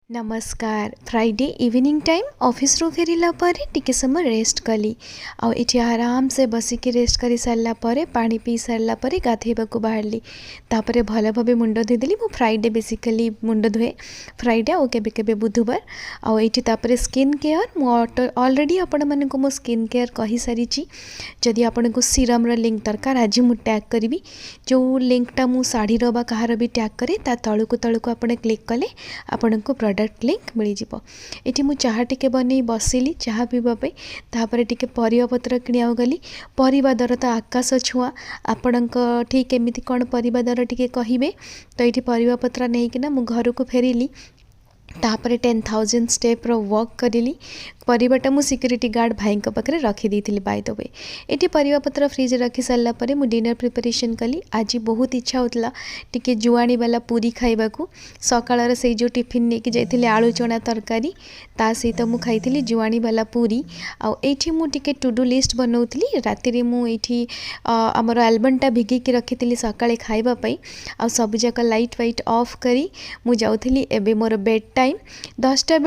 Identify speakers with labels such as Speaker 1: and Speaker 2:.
Speaker 1: नमस्कार। Friday evening time office रू फेरिला परे टिके समय रेस्ट कली आ एठी आराम से बसिकी रेस्ट करी सारला परे पानी पी सारला परे गाधेबाकू बाहरली तापरे भल भाबे मुंड धोईदेली। मु फ्राइडे बेसिकली मुंड धोए फ्राइडे आ केबे केबे बुधवार आ एठी तापरे स्किन केयर मु ऑलरेडी आपण मानकु मो स्किन केयर कहि सारिची। जदि आपनको सीरम रो लिंक दरकार आज मु टैग करी जो लिंकटा मु साड़ी रो बा कहार भी टैग करे ता तळकु आपण क्लिक कले आपनको प्रोडक्ट लिंक मिल जिवो। एठी मु चाहा टिके बनै बसिली चाहा पीबा पे तापरे टिके परिबा पत्र किनिया गली। परिबा दर तो आकाश छुआ आपणक ठीक एमिति कोन परिबा दर टिके कहिबे तो एठी परिबा पत्र नै किना मु घर को फेरिली तापरे 10,000 स्टेप रो वॉक करिली। परिबाटा मु सिक्यूरिटी गार्ड भाई पाखे रखी देथिली। बाय द वे एठी परिबा पत्र फ्रिज रखी सारला परे मु डिनर प्रिपरेशन कली। आज बहुत इच्छा होतला टिके जुआणी वाला पूरी खाइबाकू। सकाळर से जो टिफिन नेकी जाइथिली आलू चना तरकारी ता सहित मु खाइथिली जुआणी वाला पूरी। आ एठी मु टिके टू डू लिस्ट बनौथिली। राति रे मु एठी हमर एल्बम टा भिगी की रखिथिली सकाळे खाइबा पई। आ सब जाक लाइट वाइट ऑफ करी मु जाउथिली। एबे मोर बेड टाइम 10टा बेले